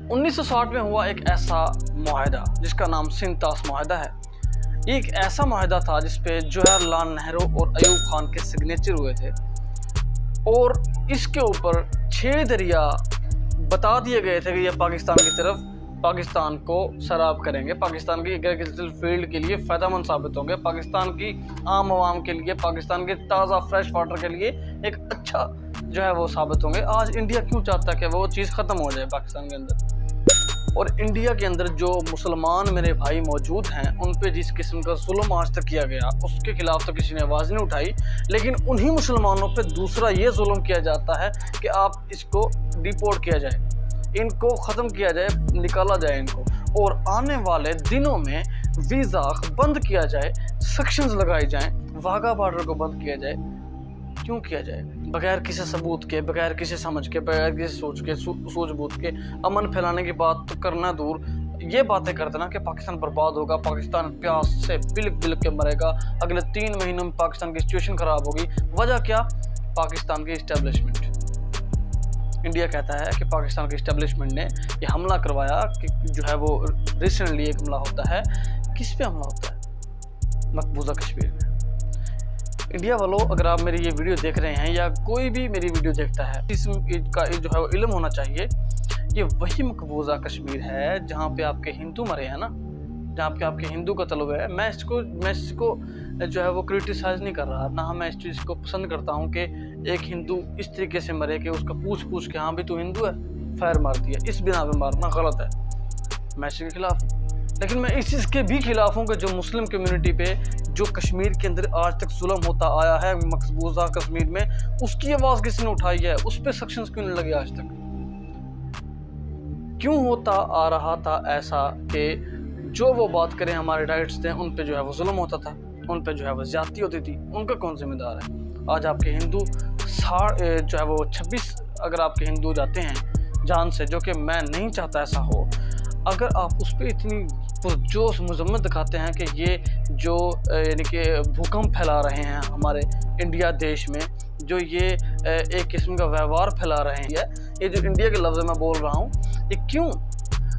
1960 में हुआ एक ऐसा मुआहदा जिसका नाम सिंतास मुआहदा है। ये एक ऐसा मुआहदा था जिसपे जवाहरलाल नेहरू और अयूब खान के सिग्नेचर हुए थे और इसके ऊपर 6 दरिया बता दिए गए थे कि ये पाकिस्तान की तरफ पाकिस्तान को सराब करेंगे, पाकिस्तान की एग्रीकल्चरल फील्ड के लिए फ़ायदेमंद साबित होंगे, पाकिस्तान की आम आवाम के लिए, पाकिस्तान के ताज़ा फ्रेश वाटर के लिए एक अच्छा जो है वो साबित होंगे। आज इंडिया क्यों चाहता है कि वो चीज़ ख़त्म हो जाए पाकिस्तान के अंदर, और इंडिया के अंदर जो मुसलमान मेरे भाई मौजूद हैं उन पे जिस किस्म का जुल्म आज तक किया गया उसके खिलाफ तो किसी ने आवाज़ नहीं उठाई, लेकिन उन्हीं मुसलमानों पे दूसरा ये जुल्म किया जाता है कि आप इसको डिपोर्ट किया जाए, इनको ख़त्म किया जाए, निकाला जाए इनको, और आने वाले दिनों में वीज़ा बंद किया जाए, सेक्शंस लगाए जाएं, वाघा बॉर्डर को बंद किया जाए। क्यों किया जाए? बगैर किसी सबूत के, बगैर किसी समझ के, बगैर किसी सोच के, सूझबूझ के अमन फैलाने की बात तो करना दूर, ये बातें करते ना कि पाकिस्तान बर्बाद होगा, पाकिस्तान प्यास से बिलक बिलक के मरेगा, अगले 3 महीनों में पाकिस्तान की सिचुएशन ख़राब होगी। वजह क्या? पाकिस्तान की इस्टेब्लिशमेंट। इंडिया कहता है कि पाकिस्तान की इस्टेब्लिशमेंट ने ये हमला करवाया, कि जो है वो रिसेंटली एक हमला होता है। किस पे हमला होता है? मकबूजा कश्मीर में। इंडिया वालों, अगर आप मेरी ये वीडियो देख रहे हैं या कोई भी मेरी वीडियो देखता है, इसका जो है वो इल्म होना चाहिए, ये वही मकबूजा कश्मीर है जहाँ पे आपके हिंदू मरे हैं ना, जहाँ पे आपके हिंदू कत्ल हुए हैं। मैं इसको जो है वो क्रिटिसाइज़ नहीं कर रहा, ना मैं इस चीज़ को पसंद करता हूँ कि एक हिंदू इस तरीके से मरे कि उसका पूछ के हाँ भी तू हिंदू है, फायर मार दिया, इस बिना पे मारना गलत है। मैं इसके खिलाफ हूँ, लेकिन मैं इस चीज़ के भी खिलाफ हूँ कि जो मुस्लिम कम्युनिटी पे जो कश्मीर के अंदर आज तक जुल्म होता आया है मकबूजा कश्मीर में, उसकी आवाज़ किसने उठाई है? उस पर सेक्शंस क्यों नहीं लगे आज तक? क्यों होता आ रहा था ऐसा कि जो वो बात करें हमारे राइट्स थे उन पे जो है वो जुल्म होता था, उन पे जो है वो ज्यादती होती थी? उनका कौन जिम्मेदार है? आज आपके हिंदू जो है वो 26 अगर आपके हिंदू जाते हैं जान से, जो कि मैं नहीं चाहता ऐसा हो, अगर आप उस पर इतनी पुरजोश मजम्मत दिखाते हैं कि ये जो यानी कि भूकंप फैला रहे हैं हमारे इंडिया देश में, जो ये एक किस्म का व्यवहार फैला रहे हैं, ये जो इंडिया के लफ्ज़ मैं बोल रहा हूँ, ये क्यों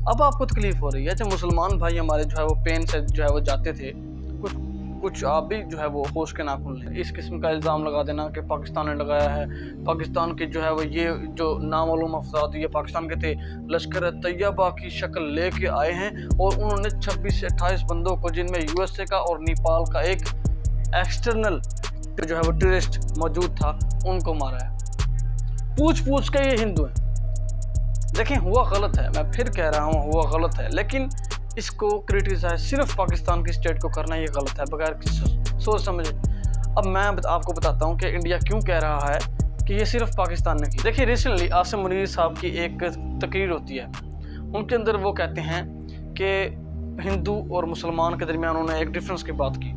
अब आपको तकलीफ़ हो रही है? जब मुसलमान भाई हमारे जो है वो पेन से जो है वो जाते थे, कुछ आप भी जो है वो होश के नाखून लें। इस किस्म का इल्ज़ाम लगा देना कि पाकिस्तान ने लगाया है, पाकिस्तान के जो है वो ये जो नामालूम अफराद ये पाकिस्तान के थे, लश्कर तैयबा की शक्ल लेके आए हैं और उन्होंने 26 से 28 बंदों को, जिनमें यूएसए का और नेपाल का एक एक्सटर्नल जो है वो टेररिस्ट मौजूद था, उनको मारा है। पूछ के ये हिंदू हैं। देखें, हुआ गलत है, मैं फिर कह रहा हूँ हुआ गलत है, लेकिन इसको क्रिटिसाइज सिर्फ पाकिस्तान की स्टेट को करना ये गलत है, बगैर किसी सोच समझे। अब मैं आपको बताता हूँ कि इंडिया क्यों कह रहा है कि ये सिर्फ पाकिस्तान ने की। देखिए, रिसेंटली आसिम मुनीर साहब की एक तकरीर होती है, उनके अंदर वो कहते हैं कि हिंदू और मुसलमान के दरमियान उन्होंने एक डिफरेंस की बात की।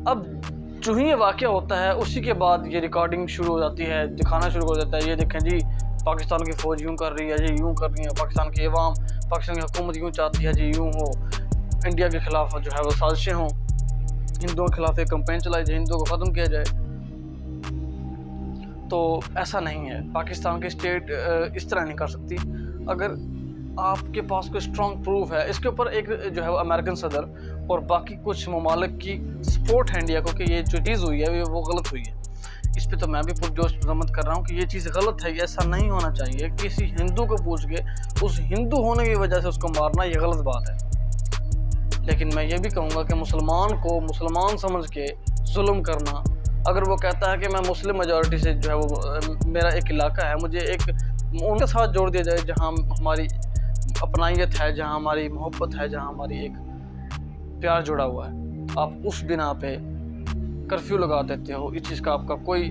अब जो ही ये वाक़या होता है उसी के बाद ये रिकॉर्डिंग शुरू हो जाती है, दिखाना शुरू हो जाता है, ये देखें जी पाकिस्तान की फ़ौज यूँ कर रही है जी, यूँ कर रही है, पाकिस्तान की अवाम, पाकिस्तान की हुकूमत यूँ चाहती है जी, यूँ हो, इंडिया के ख़िलाफ़ जो है वो साजिशें हों, हिंदुओं के ख़िलाफ़ एक कैंपेन चलाई जाए, हिंदुओं को ख़त्म किया जाए। तो ऐसा नहीं है, पाकिस्तान की स्टेट इस तरह नहीं कर सकती। अगर आपके पास कोई स्ट्रॉन्ग प्रूफ है, इसके ऊपर एक जो है वो अमेरिकन सदर और बाकी कुछ ममालिक की सपोर्ट है इंडिया को कि ये जो चीज़ हुई है वो गलत हुई है। इस पे तो मैं भी पुरजोश मजम्मत कर रहा हूँ कि ये चीज़ गलत है, ऐसा नहीं होना चाहिए। किसी हिंदू को पूछ के उस हिंदू होने की वजह से उसको मारना ये गलत बात है। लेकिन मैं ये भी कहूँगा कि मुसलमान को मुसलमान समझ के जुल्म करना, अगर वो कहता है कि मैं मुस्लिम मेजॉरिटी से जो है वो मेरा एक इलाका है, मुझे एक उनके साथ जोड़ दिया जाए जहाँ हमारी अपनाइयत है, जहाँ हमारी मोहब्बत है, जहाँ हमारी एक प्यार जुड़ा हुआ है, आप उस बिना पे कर्फ्यू लगा देते हो। इस चीज़ का आपका कोई,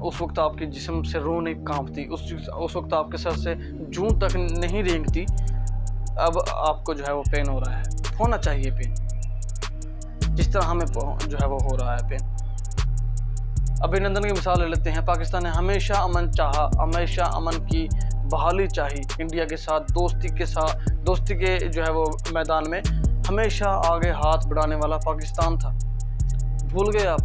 उस वक्त आपके जिस्म से रूह नहीं कांपती, उस वक्त आपके सर से जूं तक नहीं रेंगती, अब आपको जो है वो पेन हो रहा है। होना चाहिए पेन, जिस तरह हमें जो है वो हो रहा है पेन। अभिनंदन की मिसाल ले लेते हैं। पाकिस्तान ने हमेशा अमन चाहा, हमेशा अमन की बहाली चाही, इंडिया के साथ दोस्ती के जो है वो मैदान में हमेशा आगे हाथ बढ़ाने वाला पाकिस्तान था। भूल गए आप?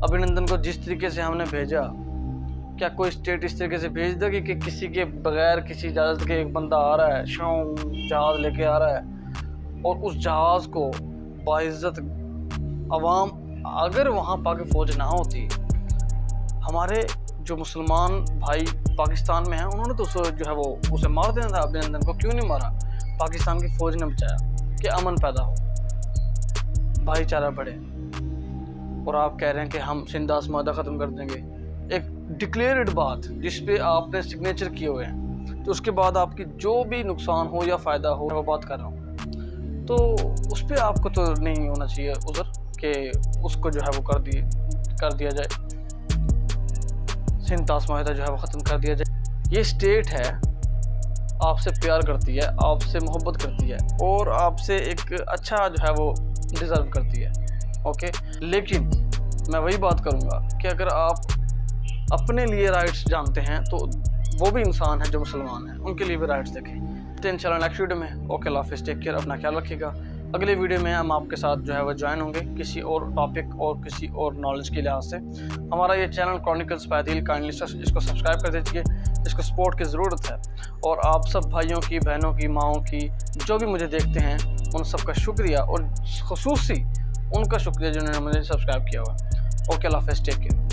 अभिनंदन को जिस तरीके से हमने भेजा क्या कोई स्टेट इस तरीके से भेज देगी कि किसी के बगैर किसी इजाज़त के एक बंदा आ रहा है, जहाज़ लेके आ रहा है, और उस जहाज़ को बाइज़्ज़त अवाम, अगर वहाँ पाक फ़ौज ना होती, हमारे जो मुसलमान भाई पाकिस्तान में हैं उन्होंने तो जो है वो उसे मार देना था। अभिनंदन को क्यों नहीं मारा? पाकिस्तान की फ़ौज ने बचाया कि अमन पैदा हो, भाईचारा बढ़े। और आप कह रहे हैं कि हम सिंधास मादा ख़त्म कर देंगे, एक डिक्लेयर्ड बात जिस पे आपने सिग्नेचर किए हुए हैं, तो उसके बाद आपकी जो भी नुकसान हो या फ़ायदा हो, मैं बात कर रहा हूँ, तो उस पर आपको तो नहीं होना चाहिए उज़र कि उसको जो है वो कर दिया जाए, सिंधास माहिदा जो है वो ख़त्म कर दिया जाए। ये स्टेट है, आपसे प्यार करती है, आपसे मोहब्बत करती है और आपसे एक अच्छा जो है वो डिज़र्व करती है, ओके। लेकिन मैं वही बात करूँगा कि अगर आप अपने लिए राइट्स जानते हैं तो वो भी इंसान हैं जो मुसलमान हैं, उनके लिए भी राइट्स देखें। तो इंशाल्लाह नेक्स्ट वीडियो में ओके अल्लाह हाफ़िज़, टेक केयर, अपना ख्याल रखिएगा। अगले वीडियो में हम आपके साथ जो है वो ज्वाइन होंगे किसी और टॉपिक और किसी और नॉलेज के लिहाज से। हमारा ये channel Chronicles by Adil, kindly इसको सब्सक्राइब कर दीजिए, इसको सपोर्ट की ज़रूरत है। और आप सब भाइयों की, बहनों की, माँओं की जो भी मुझे देखते हैं उन सबका शुक्रिया, और ख़ुसूसी उनका शुक्रिया जिन्होंने मुझे सब्सक्राइब किया हुआ। ओके अल्लाह हाफ़िज़, टेक केयर।